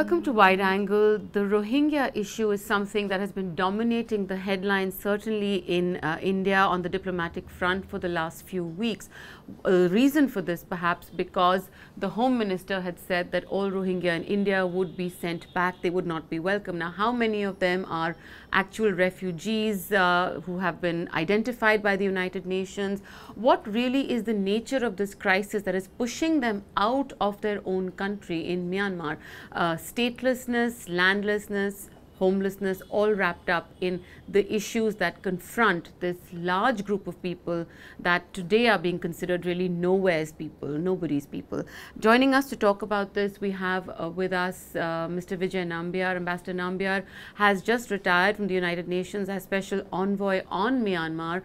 Welcome to Wide Angle. The Rohingya issue is something that has been dominating the headlines, certainly in India on the diplomatic front for the last few weeks. A reason for this perhaps because the Home Minister had said that all Rohingya in India would be sent back, they would not be welcome. Now, how many of them are actual refugees who have been identified by the United Nations? What really is the nature of this crisis that is pushing them out of their own country in Myanmar? Statelessness, landlessness, homelessness, all wrapped up in the issues that confront this large group of people that today are being considered really nowhere's people, nobody's people. Joining us to talk about this, we have with us Mr. Vijay Nambiar. Ambassador Nambiar has just retired from the United Nations as special envoy on Myanmar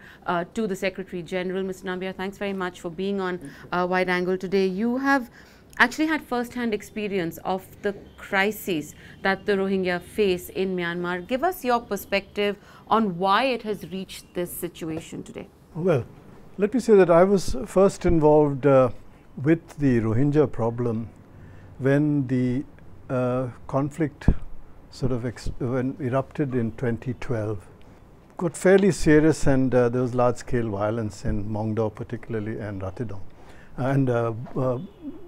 to the Secretary General. Mr. Nambiar, thanks very much for being on Wide Angle today. You have actually had first-hand experience of the crises that the Rohingya face in Myanmar. Give us your perspective on why it has reached this situation today. Well, let me say that I was first involved with the Rohingya problem when the conflict sort of erupted in 2012. Got fairly serious, and there was large-scale violence in Mongdo particularly, and Ratidong and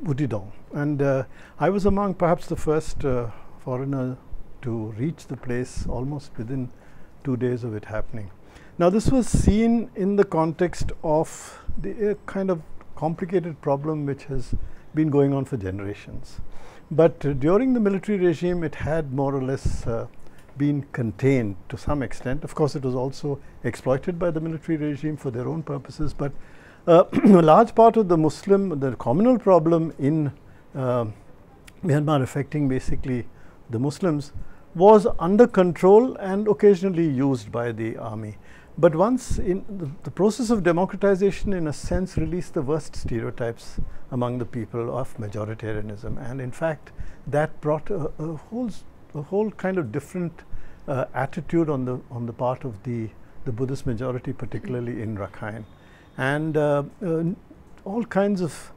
Butidong. And I was among perhaps the first foreigner to reach the place almost within 2 days of it happening. Now, this was seen in the context of the kind of complicated problem which has been going on for generations. But during the military regime, it had more or less been contained to some extent. Of course, it was also exploited by the military regime for their own purposes, but a large part of the communal problem in Myanmar affecting basically the Muslims was under control and occasionally used by the army. But once in the process of democratization, in a sense, released the worst stereotypes among the people of majoritarianism, and in fact that brought a whole kind of different attitude on the part of the Buddhist majority, particularly in Rakhine. And all kinds of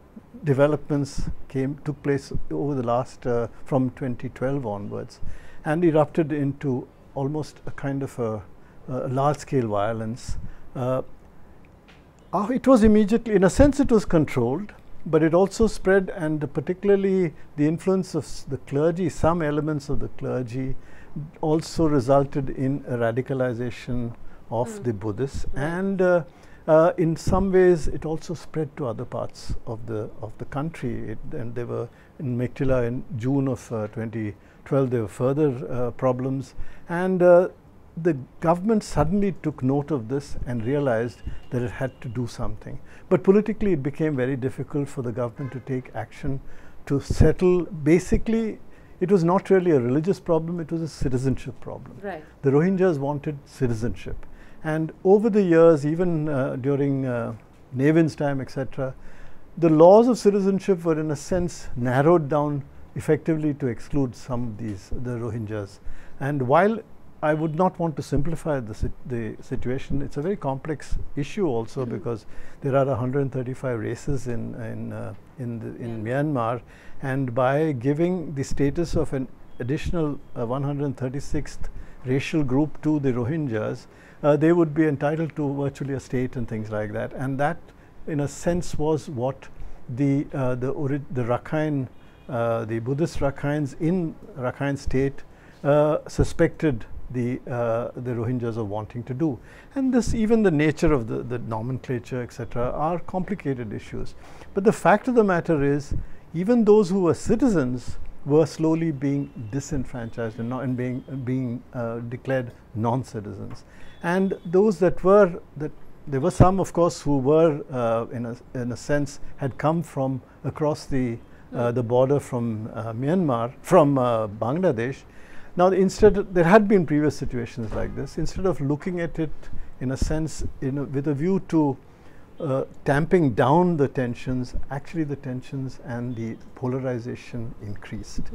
developments took place over the last from 2012 onwards, and erupted into almost a kind of a large-scale violence. It was immediately, in a sense, it was controlled, but it also spread, and particularly the influence of the clergy, some elements of the clergy, also resulted in a radicalization of the Buddhists, and in some ways it also spread to other parts of the country. And they were in Mektila in June of 2012. There were further problems, and the government suddenly took note of this and realized that it had to do something. But politically, it became very difficult for the government to take action to settle. Basically, it was not really a religious problem; it was a citizenship problem. Right. The Rohingyas wanted citizenship. And over the years, even during Nevin's time, etc., the laws of citizenship were in a sense narrowed down effectively to exclude some of the Rohingyas. And while I would not want to simplify the situation, it's a very complex issue also, because there are 135 races in Myanmar, and by giving the status of an additional 136th racial group to the Rohingyas, they would be entitled to virtually a state and things like that. And that, in a sense, was what the Rakhine, the Buddhist Rakhines in Rakhine state suspected the Rohingyas of wanting to do. And this, even the nature of the nomenclature, etc., are complicated issues. But the fact of the matter is, even those who were citizens were slowly being disenfranchised and being declared non-citizens. And those there were some, of course, who were in a sense had come from across the border from Myanmar, from Bangladesh. Now, instead, there had been previous situations like this. Instead of looking at it in a sense with a view to tamping down the tensions, actually the tensions and the polarization increased.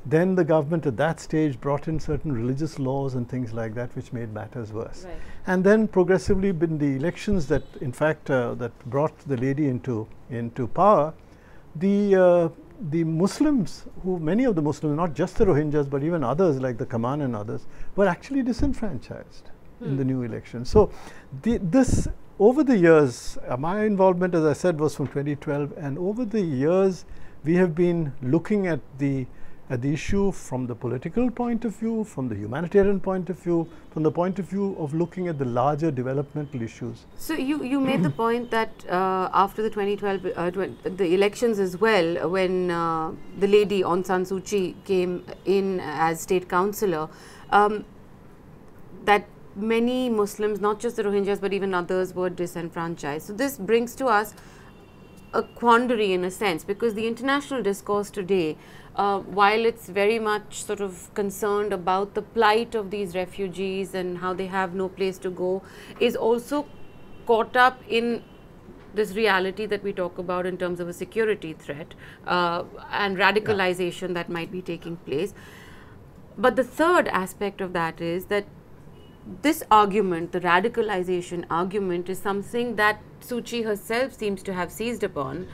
Then the government at that stage brought in certain religious laws and things like that, which made matters worse. Right. And then progressively, in the elections that, in fact, that brought the lady into power, the the Muslims, many of the Muslims, not just the Rohingyas, but even others like the Kaman and others, were actually disenfranchised in the new election. So this, over the years, my involvement, as I said, was from 2012, and over the years, we have been looking at the issue from the political point of view, from the humanitarian point of view, from the point of view of looking at the larger developmental issues. So you made the point that after the 2012 the elections as well, when the lady Aung San Suu Kyi came in as state councillor, that many Muslims, not just the Rohingyas but even others, were disenfranchised. So this brings to us a quandary in a sense, because the international discourse today, while it's very much sort of concerned about the plight of these refugees and how they have no place to go, is also caught up in this reality that we talk about in terms of a security threat and radicalization that might be taking place. But the third aspect of that is that this argument, the radicalization argument, is something that Suu Kyi herself seems to have seized upon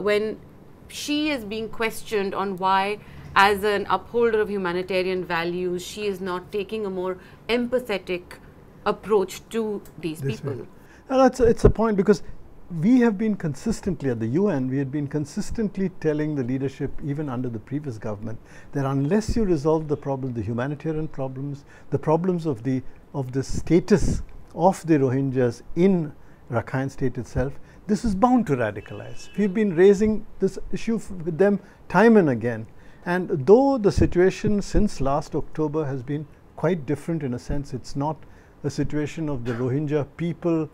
when she is being questioned on why, as an upholder of humanitarian values, she is not taking a more empathetic approach to these people. It's a point, because we have been consistently at the UN, we had been consistently telling the leadership, even under the previous government, that unless you resolve the problem, the humanitarian problems, the problems of the status of the Rohingyas in Rakhine State itself, this is bound to radicalize. We've been raising this issue with them time and again. And though the situation since last October has been quite different in a sense, it's not a situation of the Rohingya people,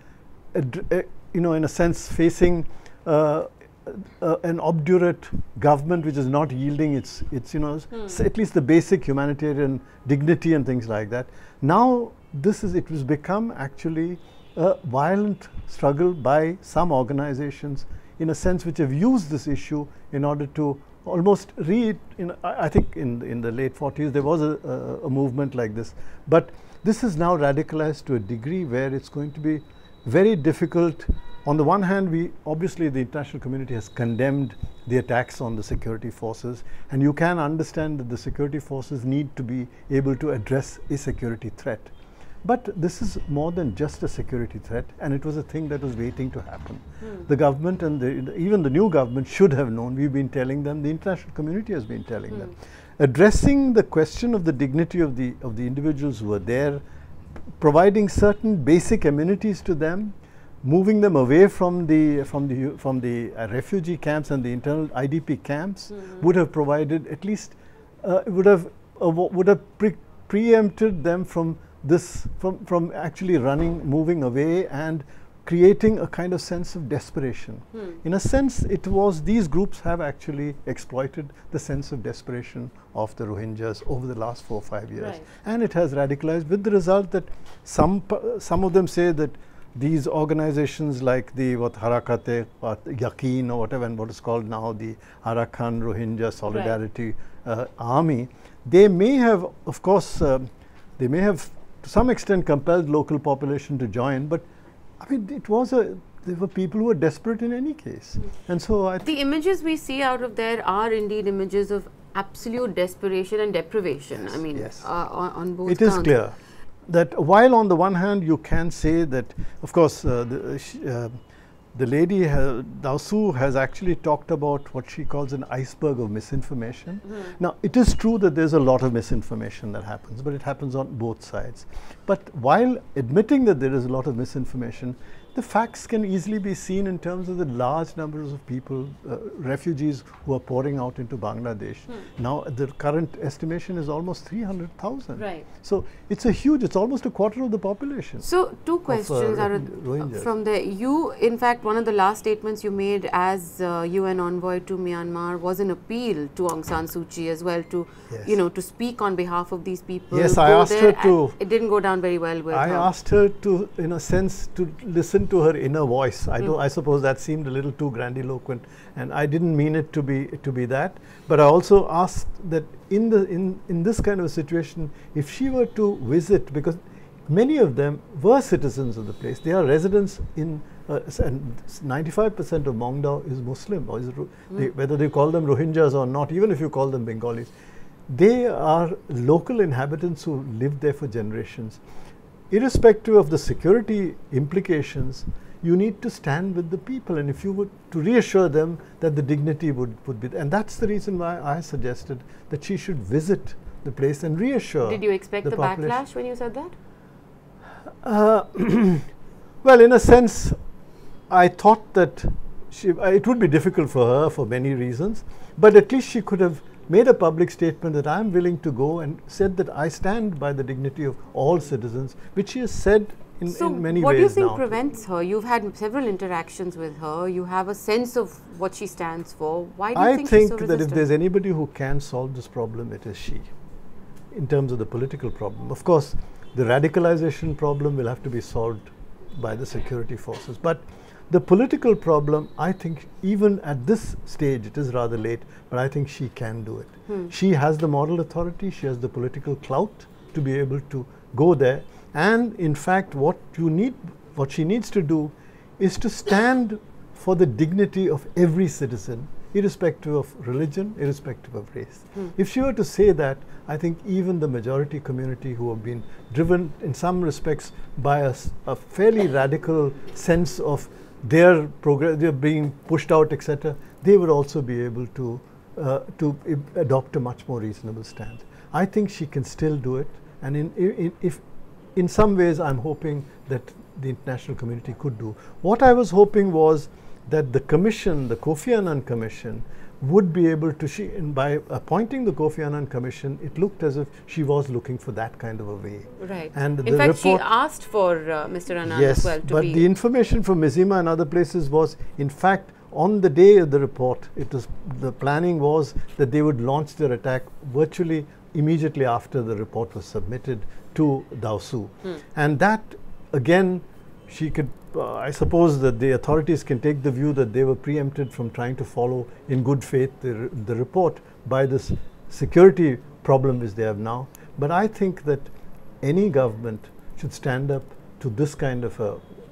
in a sense, facing an obdurate government which is not yielding its at least the basic humanitarian dignity and things like that. Now it has become actually a violent struggle by some organizations, in a sense, which have used this issue in order to almost I think in the late 40s there was a movement like this, but this is now radicalized to a degree where it's going to be very difficult. On the one hand, obviously the international community has condemned the attacks on the security forces, and you can understand that the security forces need to be able to address a security threat. But this is more than just a security threat, and it was a thing that was waiting to happen. The government and even the new government should have known. We've been telling them, the international community has been telling them. Addressing the question of the dignity of the individuals who were there, providing certain basic amenities to them, moving them away from the refugee camps and the internal IDP camps would have provided at least would have preempted them from actually moving away and creating a kind of sense of desperation. In a sense, these groups have actually exploited the sense of desperation of the Rohingyas over the last 4 or 5 years. Right. And it has radicalized, with the result that some of them say that these organizations like the Harakate Yaqeen or whatever, and what is called now the Arakan Rohingya Solidarity Army, they may have, of course, they may have to some extent compelled local population to join, but I mean, there were people who were desperate in any case. And so the images we see out of there are indeed images of absolute desperation and deprivation. Yes, I mean, yes. On both counts. It is clear that while on the one hand you can say that, of course, the lady, Daw Suu, has actually talked about what she calls an iceberg of misinformation. Now, it is true that there's a lot of misinformation that happens, but it happens on both sides. But while admitting that there is a lot of misinformation, the facts can easily be seen in terms of the large numbers of people, refugees who are pouring out into Bangladesh. Now, the current estimation is almost 300,000. Right. So it's it's almost a quarter of the population. So two questions are from there. You, in fact, one of the last statements you made as UN envoy to Myanmar was an appeal to Aung San Suu Kyi as well to, to speak on behalf of these people. Yes, I asked her to. It didn't go down very well with her. I asked her to, in a sense, to listen to her inner voice. I suppose that seemed a little too grandiloquent, and I didn't mean it to be that. But I also asked that in this kind of a situation, if she were to visit, because many of them were citizens of the place. They are residents in, and 95% of Maungdaw is Muslim, or whether they call them Rohingyas or not, even if you call them Bengalis, they are local inhabitants who lived there for generations. Irrespective of the security implications, you need to stand with the people, and if you would to reassure them that the dignity would be there. And that's the reason why I suggested that she should visit the place and reassure. Did you expect the backlash when you said that? Well, in a sense, I thought that it would be difficult for her for many reasons, but at least she could have made a public statement that I am willing to go, and said that I stand by the dignity of all citizens, which she has said in many ways now. So what do you think prevents her? You've had several interactions with her. You have a sense of what she stands for. Why do you think she's so resistant? I think that if there's anybody who can solve this problem, it is she, in terms of the political problem. Of course, the radicalization problem will have to be solved by the security forces. But the political problem, I think, even at this stage, it is rather late, but I think she can do it. She has the moral authority, she has the political clout to be able to go there. And in fact, what she needs to do is to stand for the dignity of every citizen, irrespective of religion, irrespective of race. If she were to say that, I think even the majority community, who have been driven in some respects by a fairly radical sense of their progress, they're being pushed out, etc., they would also be able to adopt a much more reasonable stand. I think she can still do it, and in some ways I'm hoping that the international community could do. What I was hoping was that the commission, the Kofi Annan Commission, would be able to, by appointing the Kofi Annan Commission, it looked as if she was looking for that kind of a way. Right. And in fact, she asked for Mr. Annan as well to be. Yes, but the information from Mizima and other places was, in fact, on the day of the report, the planning was that they would launch their attack virtually immediately after the report was submitted to Dawsu. And that, again, she could, I suppose that the authorities can take the view that they were preempted from trying to follow in good faith the report by this security problem which they have now. But I think that any government should stand up to this kind of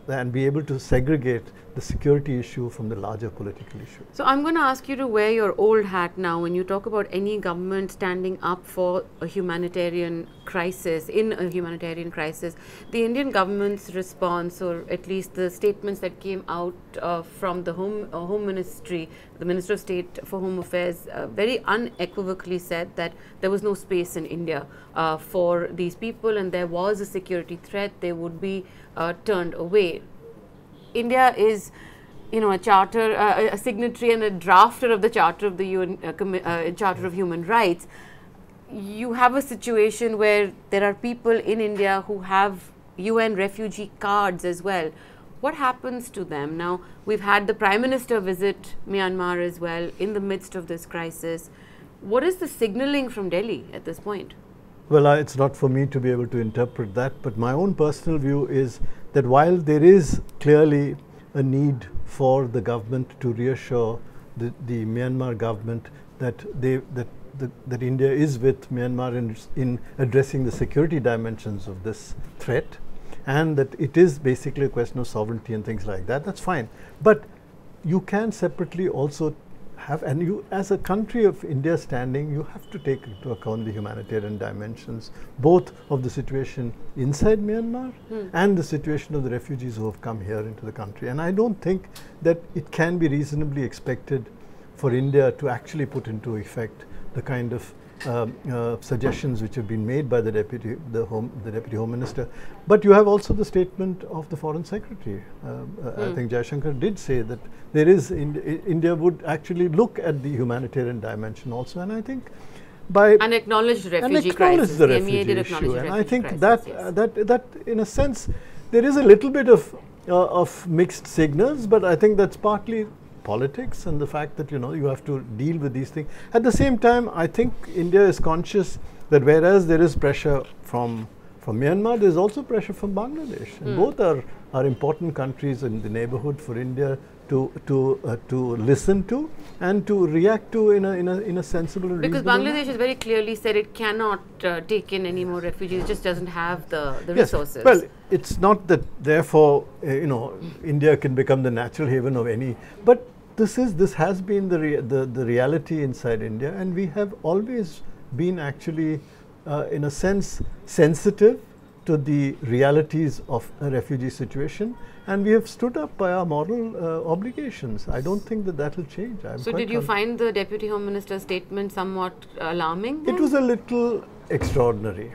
and be able to segregate the security issue from the larger political issue. So I'm going to ask you to wear your old hat now when you talk about any government standing up for a humanitarian crisis, in a humanitarian crisis. The Indian government's response, or at least the statements that came out from the Home Ministry, the Minister of State for Home Affairs, very unequivocally said that there was no space in India for these people, and there was a security threat, they would be turned away. India is, a charter, a signatory and a drafter of the Charter of the UN, Charter of Human Rights. You have a situation where there are people in India who have UN refugee cards as well. What happens to them? Now, we've had the Prime Minister visit Myanmar as well in the midst of this crisis. What is the signaling from Delhi at this point? Well, it's not for me to be able to interpret that, but my own personal view is that while there is clearly a need for the government to reassure the Myanmar government that that India is with Myanmar in addressing the security dimensions of this threat, and that it is basically a question of sovereignty and things like that, that's fine. But you can separately also have, and you, as a country of India standing, you have to take into account the humanitarian dimensions, both of the situation inside Myanmar and the situation of the refugees who have come here into the country. And I don't think that it can be reasonably expected for India to actually put into effect the kind of suggestions which have been made by the Deputy Home Minister. But you have also the statement of the Foreign Secretary. I think Jaishankar did say that there is India would actually look at the humanitarian dimension also, and I think by and acknowledge the refugee crisis. The refugee issue, and I think that that in a sense there is a little bit of mixed signals, but I think that's partly politics and the fact that you have to deal with these things. At the same time, I think India is conscious that whereas there is pressure from Myanmar, there is also pressure from Bangladesh, and both are important countries in the neighborhood for India to listen to and to react to in a sensible and because reasonable Bangladesh has very clearly said it cannot take in any more refugees. It just doesn't have the yes. resources. Well, it's not that therefore India can become the natural haven of any, but this has been the reality inside India, and we have always been actually in a sense sensitive to the realities of a refugee situation, and we have stood up by our moral obligations. I don't think that will change. So did you find the Deputy Home Minister's statement somewhat alarming then? It was a little extraordinary,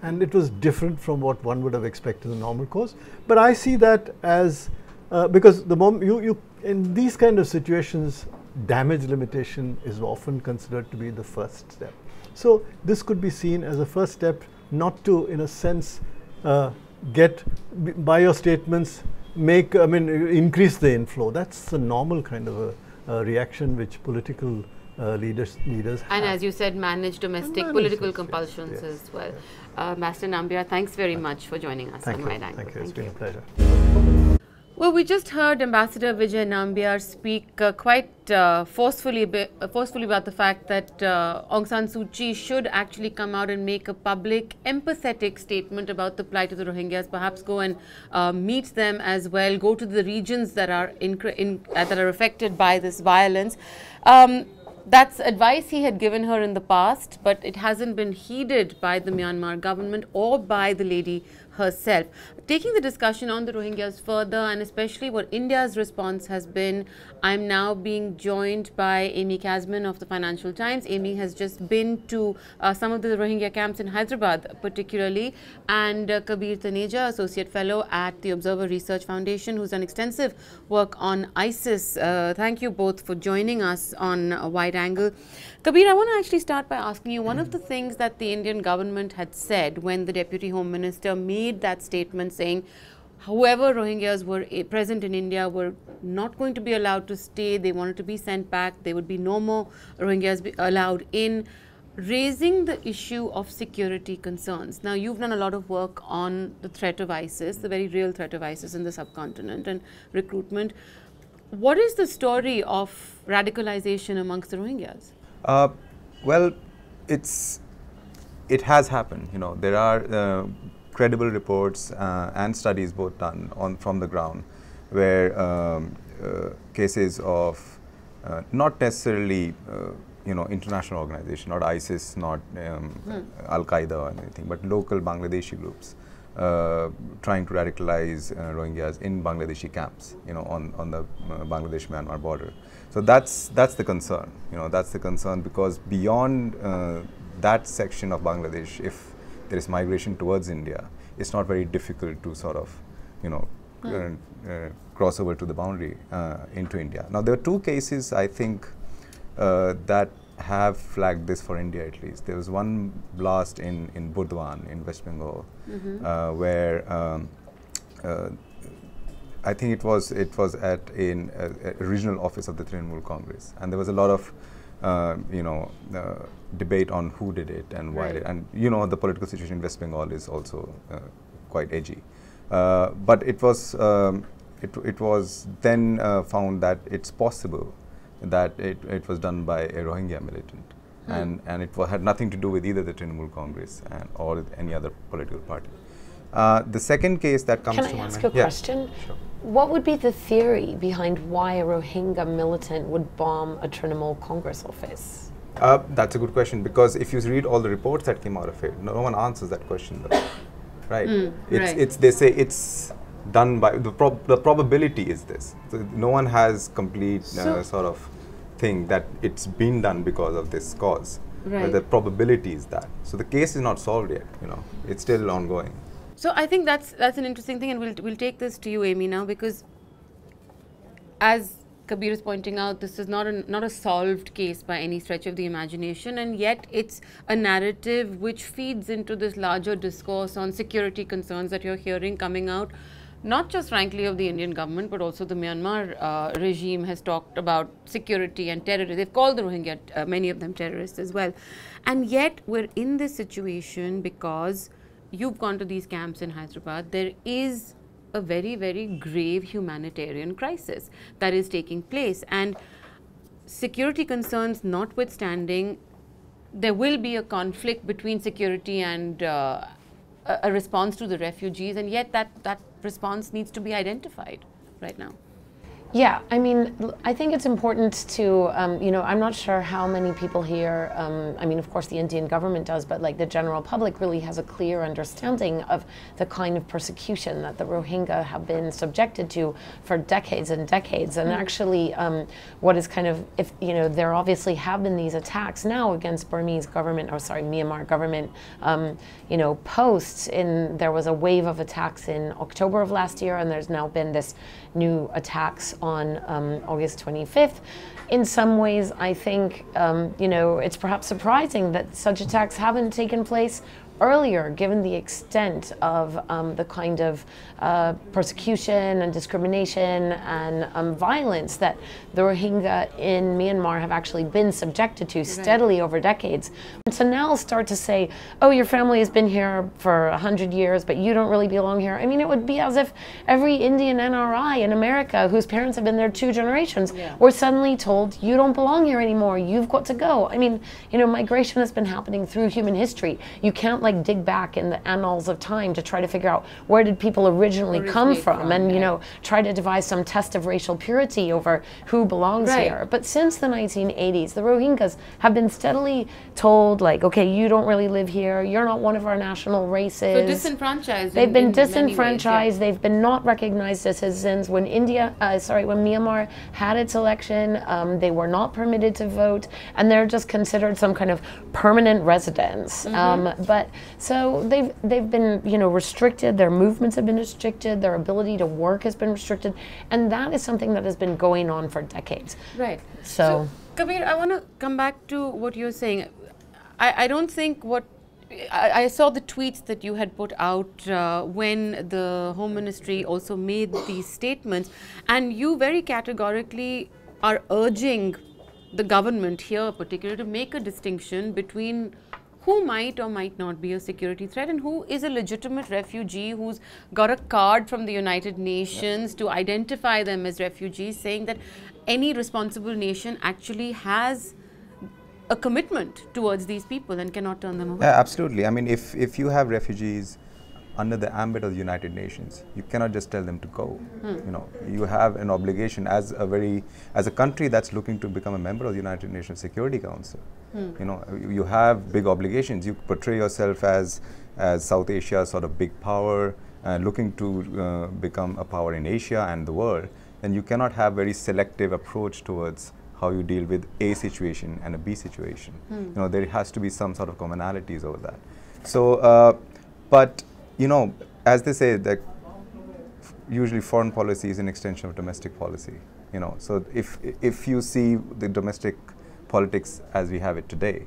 and it was different from what one would have expected in the normal course. But I see that as because the moment you in these kind of situations, damage limitation is often considered to be the first step. So this could be seen as a first step, not to, in a sense, get by your statements, increase the inflow. That's the normal kind of a reaction which political leaders have. And as you said, manage domestic political compulsions as well. Master Nambiar, thanks very much for joining us on Wide Angle. Thank you. It's been a pleasure. Well, we just heard Ambassador Vijay Nambiar speak quite forcefully about the fact that Aung San Suu Kyi should actually come out and make a public, empathetic statement about the plight of the Rohingyas, perhaps go and meet them as well, go to the regions that are affected by this violence. That's advice he had given her in the past, but it hasn't been heeded by the Myanmar government or by the lady herself. Taking the discussion on the Rohingyas further, and especially what India's response has been, I'm now being joined by Amy Kazmin of the Financial Times. Amy has just been to some of the Rohingya camps in Hyderabad particularly, and Kabir Taneja, Associate Fellow at the Observer Research Foundation, who's done extensive work on ISIS. Thank you both for joining us on a Wide Angle. Kabir, I want to actually start by asking you, one of the things that the Indian government had said when the Deputy Home Minister made that statement saying whoever Rohingyas were present in India were not going to be allowed to stay, they wanted to be sent back, there would be no more Rohingyas allowed in, raising the issue of security concerns. Now, you've done a lot of work on the threat of ISIS, the very real threat of ISIS in the subcontinent and recruitment. What is the story of radicalization amongst the Rohingyas? Well, it has happened. There are credible reports and studies both done from the ground, where cases of not necessarily international organization, not ISIS, not Al Qaeda or anything, but local Bangladeshi groups trying to radicalize Rohingyas in Bangladeshi camps, on the Bangladesh-Myanmar border. So that's the concern. That's the concern, because beyond that section of Bangladesh, if there is migration towards India, it's not very difficult to sort of, cross over to the boundary into India. Now, there are two cases, I think, that have flagged this for India at least. There was one blast in Burdwan in West Bengal, where I think it was at a regional office of the Tenable Congress, and there was a lot of debate on who did it and why did it. And the political situation in West Bengal is also quite edgy. But it was then found that it's possible that it was done by a Rohingya militant, and it had nothing to do with either the Tenable Congress or any other political party. The second case that comes to mind. Can I ask a question? Sure. What would be the theory behind why a Rohingya militant would bomb a Trinamool Congress office? That's a good question, because if you read all the reports that came out of it, no one answers that question though. Right? They say it's done by, the probability is this. So no one has complete sort of thing that it's been done because of this cause. But the probability is that. So the case is not solved yet, it's still ongoing. So I think that's an interesting thing, and we'll take this to you, Amy, now, because as Kabir is pointing out, this is not a solved case by any stretch of the imagination, and yet it's a narrative which feeds into this larger discourse on security concerns that you're hearing coming out, not just frankly of the Indian government, but also the Myanmar regime has talked about security and terrorism. They've called the Rohingya, many of them, terrorists as well. And yet we're in this situation because you've gone to these camps in Hyderabad. There is a very, very grave humanitarian crisis that is taking place. And security concerns notwithstanding, there will be a conflict between security and a response to the refugees, and yet that response needs to be identified right now. Yeah, I mean, I think it's important to, you know, I'm not sure how many people here, I mean, of course the Indian government does, but like the general public really has a clear understanding of the kind of persecution that the Rohingya have been subjected to for decades and decades. And actually, what is kind of, if, you know, there obviously have been these attacks now against Burmese government, or sorry, Myanmar government, you know, posts there was a wave of attacks in October of last year, and there's now been this new attacks on August 25th. In some ways, I think, you know, it's perhaps surprising that such attacks haven't taken place earlier, given the extent of the kind of persecution and discrimination and violence that the Rohingya in Myanmar have actually been subjected to steadily over decades. And so now start to say, oh, your family has been here for 100 years, but you don't really belong here. I mean, it would be as if every Indian NRI in America whose parents have been there 2 generations were suddenly told, you don't belong here anymore, you've got to go. I mean, you know, migration has been happening through human history. You can't like dig back in the annals of time to try to figure out where did people originally come from, and you know, try to devise some test of racial purity over who belongs here. But since the 1980s, the Rohingyas have been steadily told, like, okay, you don't really live here, you're not one of our national races. So disenfranchised. They've been disenfranchised. They've been not recognized as citizens. When when Myanmar had its election, they were not permitted to vote, and they're just considered some kind of permanent residents. But so they've been, you know, restricted. Their movements have been restricted. Their ability to work has been restricted, and that is something that has been going on for decades. Right. So Kabir, I want to come back to what you're saying. I don't think what I saw the tweets that you had put out when the Home Ministry also made these statements, and you very categorically are urging the government here particularly to make a distinction between who might or might not be a security threat and who is a legitimate refugee who's got a card from the United Nations to identify them as refugees, saying that any responsible nation actually has a commitment towards these people and cannot turn them away. Yeah, absolutely. I mean, if you have refugees under the ambit of the United Nations, you cannot just tell them to go. You know, you have an obligation as a country that's looking to become a member of the United Nations Security Council. You know, you have big obligations. You portray yourself as South Asia's sort of big power, looking to become a power in Asia and the world. Then you cannot have very selective approach towards how you deal with A situation and a B situation. You know, there has to be some sort of commonalities over that. So, but you know, as they say, that usually foreign policy is an extension of domestic policy. You know, so if you see the domestic politics as we have it today,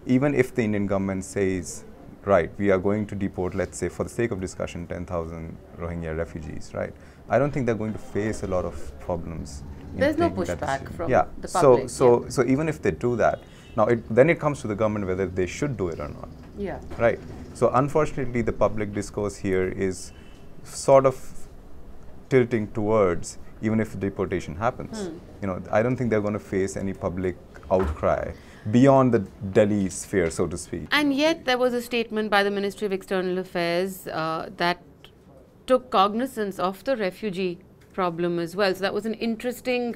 even if the Indian government says, right, we are going to deport, let's say, for the sake of discussion, 10,000 Rohingya refugees, right? I don't think they're going to face a lot of problems. There's no pushback from the public. So even if they do that, now then it comes to the government whether they should do it or not. Yeah. Right. So unfortunately, the public discourse here is sort of tilting towards, even if deportation happens, you know, I don't think they're going to face any public outcry beyond the Delhi sphere, so to speak. And yet there was a statement by the Ministry of External Affairs that took cognizance of the refugee problem as well. So that was an interesting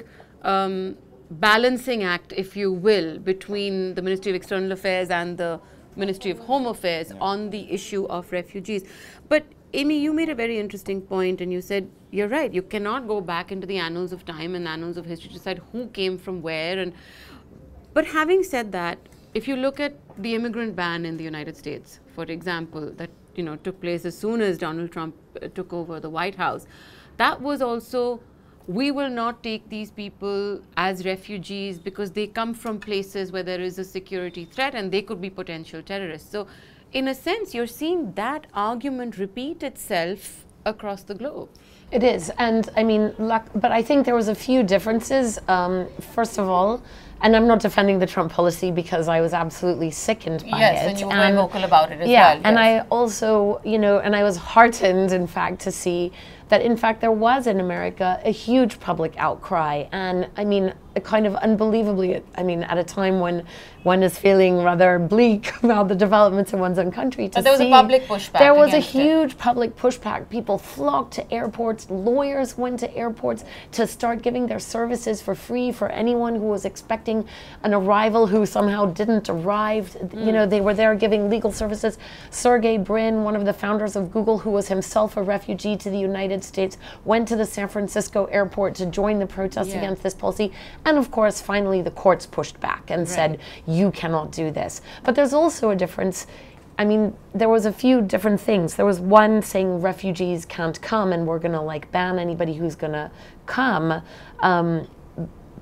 balancing act, if you will, between the Ministry of External Affairs and the Ministry of Home Affairs on the issue of refugees. But Amy, you made a very interesting point, and you said, you're right, you cannot go back into the annals of time and annals of history to decide who came from where. But having said that, if you look at the immigrant ban in the United States, for example, that took place as soon as Donald Trump took over the White House, that was also, we will not take these people as refugees because they come from places where there is a security threat and they could be potential terrorists. So in a sense, you're seeing that argument repeat itself across the globe. It is, and I mean, but I think there was a few differences. First of all, and I'm not defending the Trump policy because I was absolutely sickened by it. Yes, and you were very vocal about it as well. And yes. I also, and I was heartened, in fact, to see that, in fact, there was in America a huge public outcry. And I mean, a kind of unbelievably, at a time when one is feeling rather bleak about the developments in one's own country. But there was a public pushback. There was a huge public pushback. People flocked to airports. Lawyers went to airports to start giving their services for free for anyone who was expecting an arrival who somehow didn't arrive. They were there giving legal services. Sergey Brin, one of the founders of Google, who was himself a refugee to the United States, went to the San Francisco airport to join the protest against this policy. And of course, finally, the courts pushed back and said, you cannot do this. But there's also a difference. I mean, there was a few different things. There was one saying refugees can't come and we're going to ban anybody who's going to come.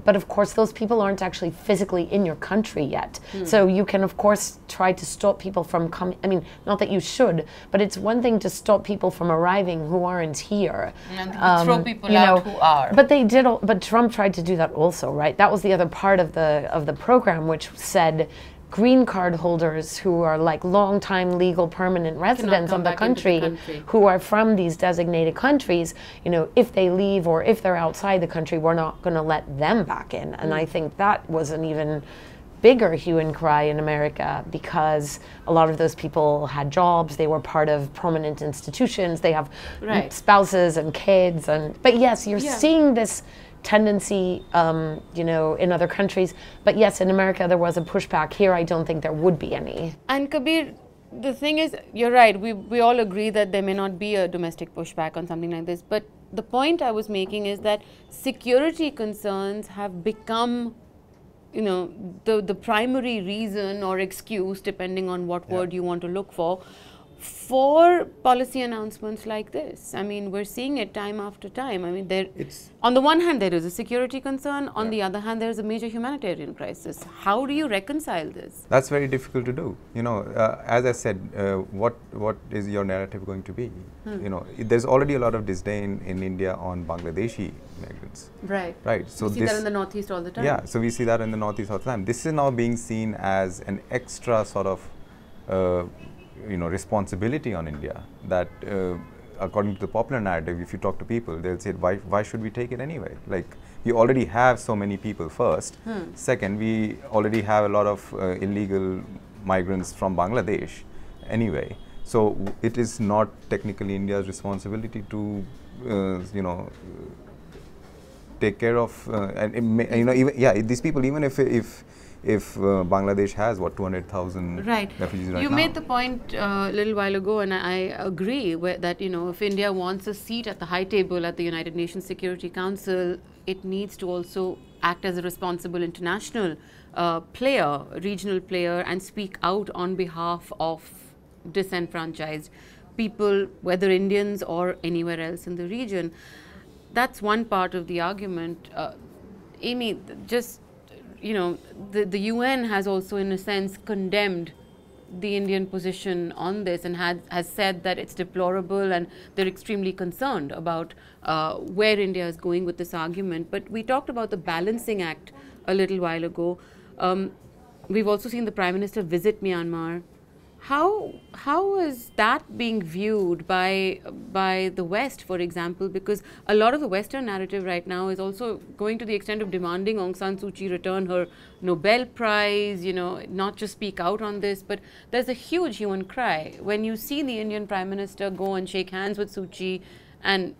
But of course, those people aren't actually physically in your country yet. So you can, of course, try to stop people from coming. I mean, not that you should, but it's one thing to stop people from arriving who aren't here. And throw people out who are. But they did. But Trump tried to do that also, right? That was the other part of the program, which said green card holders who are long-time legal permanent residents of the country, who are from these designated countries, if they leave or if they're outside the country, we're not going to let them back in. And I think that was an even bigger hue and cry in America because a lot of those people had jobs, they were part of prominent institutions, they have spouses and kids. But yes, you're seeing this tendency, in other countries. But yes, in America there was a pushback. Here, I don't think there would be any. And Kabir, the thing is, you're right. We all agree that there may not be a domestic pushback on something like this. But the point I was making is that security concerns have become, the primary reason or excuse, depending on what word you want to look for policy announcements like this. I mean, we're seeing it time after time. I mean, on the one hand, there is a security concern. On the other hand, there's a major humanitarian crisis. How do you reconcile this? That's very difficult to do. As I said, what is your narrative going to be? There's already a lot of disdain in India on Bangladeshi migrants. Right. So we see that in the Northeast all the time. Yeah, so we see that in the Northeast all the time. This is now being seen as an extra sort of responsibility on India that according to the popular narrative, if you talk to people, they'll say, why should we take it anyway? We already have so many people first. Second, we already have a lot of illegal migrants from Bangladesh anyway. So it is not technically India's responsibility to, take care of, these people, even if Bangladesh has 200,000 refugees right now. You made the point a little while ago, and I agree that if India wants a seat at the high table at the United Nations Security Council, it needs to also act as a responsible international player, regional player, and speak out on behalf of disenfranchised people, whether Indians or anywhere else in the region. That's one part of the argument. Amy, the UN has also, in a sense, condemned the Indian position on this and has said that it's deplorable and they're extremely concerned about where India is going with this argument. But we talked about the balancing act a little while ago. We've also seen the Prime Minister visit Myanmar. How is that being viewed by the West, for example? Because a lot of the Western narrative right now is also going to the extent of demanding Aung San Suu Kyi return her Nobel Prize, not just speak out on this, but there's a huge hue and cry. When you see the Indian Prime Minister go and shake hands with Suu Kyi, and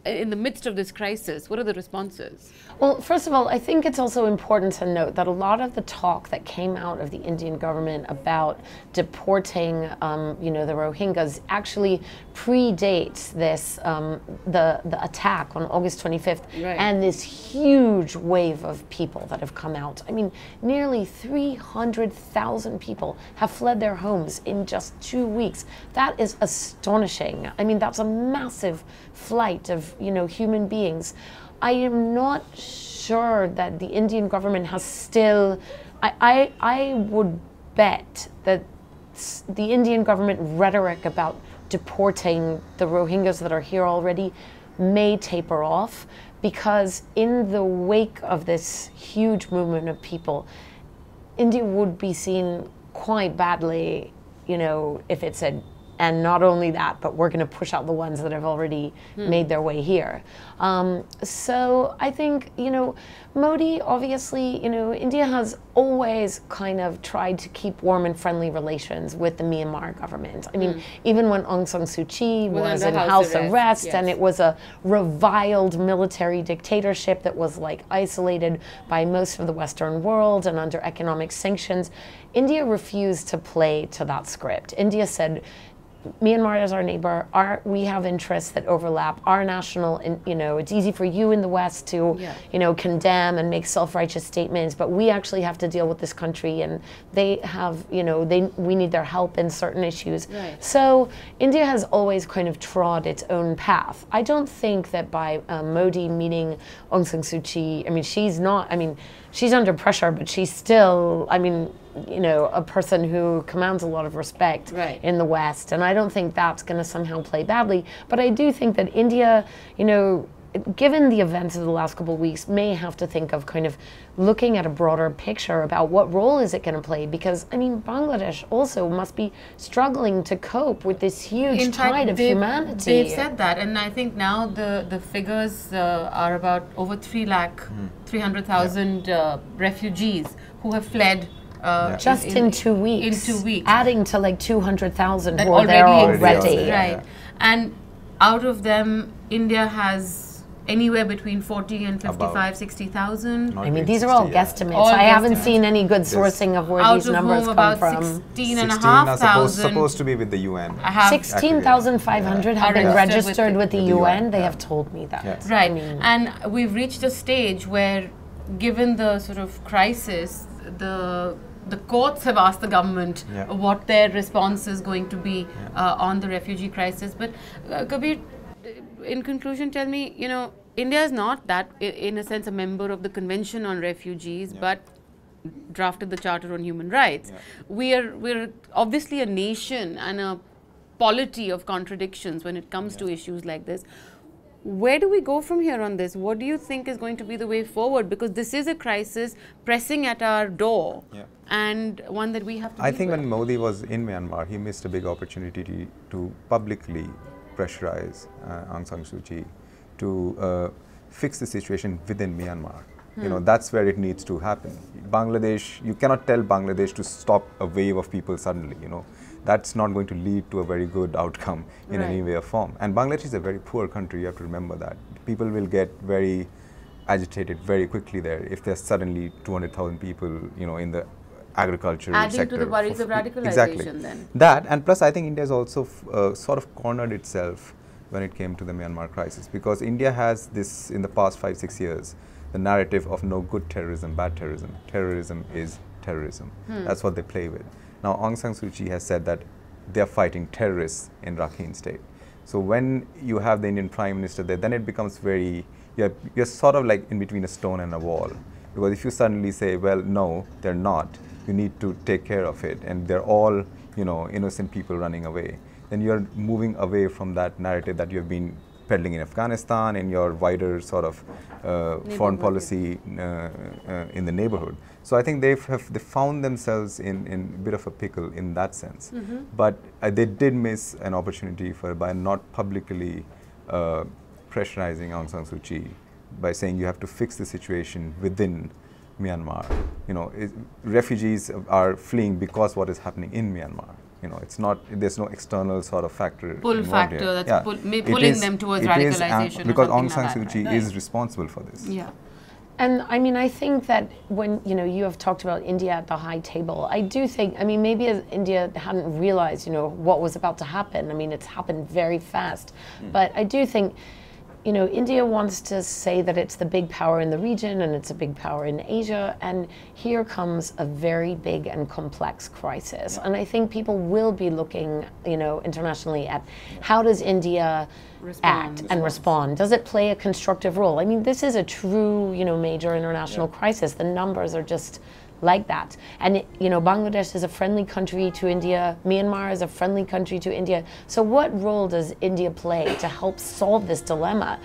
in the midst of this crisis, what are the responses? Well, first of all, I think it's also important to note that a lot of the talk that came out of the Indian government about deporting, the Rohingyas actually predates this, the attack on August 25th, and this huge wave of people that have come out. I mean, nearly 300,000 people have fled their homes in just 2 weeks. That is astonishing. I mean, that's a massive flight of human beings. I am not sure that the Indian government has still, I would bet that the Indian government rhetoric about deporting the Rohingyas that are here already may taper off, because in the wake of this huge movement of people, India would be seen quite badly, you know, if it said, and not only that, but we're going to push out the ones that have already made their way here. So I think, you know, Modi, obviously, you know, India has always kind of tried to keep warm and friendly relations with the Myanmar government. I mean, even when Aung San Suu Kyi was in house arrest, and it was a reviled military dictatorship that was like isolated by most of the Western world and under economic sanctions, India refused to play to that script. India said, Myanmar is our neighbor. We have interests that overlap. Our national, you know, it's easy for you in the West to, you know, condemn and make self-righteous statements, but we actually have to deal with this country, and they have, you know, we need their help in certain issues. So India has always kind of trod its own path. I don't think that by Modi meeting Aung San Suu Kyi, I mean, she's not, I mean, she's under pressure, but she's still, I mean, you know, a person who commands a lot of respect in the West. And I don't think that's going to somehow play badly. But I do think that India, you know, given the events of the last couple of weeks, may have to think of kind of looking at a broader picture about what role is it going to play. Because, I mean, Bangladesh also must be struggling to cope with this huge tide of humanity. They've said that. And I think now the figures are about over 300,000 refugees who have fled just in 2 weeks. In 2 weeks. Adding to like 200,000 who are there already. Right. And out of them, India has anywhere between 40 and 55, 60,000. I mean, these are all guesstimates. I haven't seen any good sourcing of where these numbers come from. 16,500 supposed to be with the UN. 16,500 have been registered with the UN. They have told me that. Right. I mean, and we've reached a stage where, given the sort of crisis, the courts have asked the government what their response is going to be on the refugee crisis. But Kabir, in conclusion, tell me, you know, India is not that, in a sense, a member of the Convention on Refugees, but drafted the Charter on Human Rights. We're obviously a nation and a polity of contradictions when it comes to issues like this. Where do we go from here on this? What do you think is going to be the way forward? Because this is a crisis pressing at our door, and one that we have to deal with. I think when Modi was in Myanmar, he missed a big opportunity to publicly pressurize Aung San Suu Kyi to fix the situation within Myanmar. You know, that's where it needs to happen. Bangladesh, you cannot tell Bangladesh to stop a wave of people suddenly, you know. That's not going to lead to a very good outcome in any way or form. And Bangladesh is a very poor country, you have to remember that. People will get very agitated very quickly there if there's suddenly 200,000 people, you know, in the agricultural sector. Adding to the worries of radicalization then. That, and plus I think India has also sort of cornered itself when it came to the Myanmar crisis, because India has this, in the past 5-6 years, the narrative of no good terrorism, bad terrorism. Terrorism is terrorism. That's what they play with. Now, Aung San Suu Kyi has said that they are fighting terrorists in Rakhine State. So when you have the Indian Prime Minister there, then it becomes very, you're sort of like in between a stone and a wall. Because if you suddenly say, well, no, they're not, you need to take care of it, and they're all, you know, innocent people running away, then you're moving away from that narrative that you've been peddling in Afghanistan, in your wider sort of foreign policy in the neighborhood. So I think they found themselves in a bit of a pickle in that sense. But they did miss an opportunity by not publicly pressurizing Aung San Suu Kyi by saying you have to fix the situation within Myanmar. You know, refugees are fleeing because what is happening in Myanmar. You know, it's not, there's no external sort of factor. Pull factor that's pulling them towards radicalization. Because Aung San Suu Kyi is responsible for this. And I mean, I think that when, you know, you have talked about India at the high table, I do think, I mean, maybe India hadn't realized, you know, what was about to happen. I mean, it's happened very fast. But I do think, you know, India wants to say that it's the big power in the region and it's a big power in Asia, and here comes a very big and complex crisis. And I think people will be looking, you know, internationally at how does India act and respond? Does it play a constructive role? I mean, this is a true, you know, major international crisis. The numbers are just like that. And Bangladesh is a friendly country to India. Myanmar is a friendly country to India. So what role does India play to help solve this dilemma?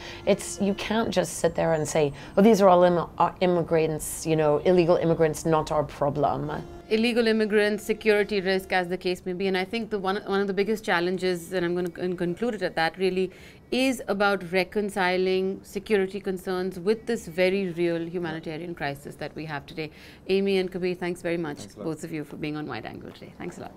You can't just sit there and say, oh, these are all immigrants, illegal immigrants, not our problem. Illegal immigrants, security risk, as the case may be. And I think one of the biggest challenges, and I'm going to conclude it at that, really is about reconciling security concerns with this very real humanitarian crisis that we have today. Amy and Kabir, thanks very much, both of you, for being on Wide Angle today. Thanks a lot.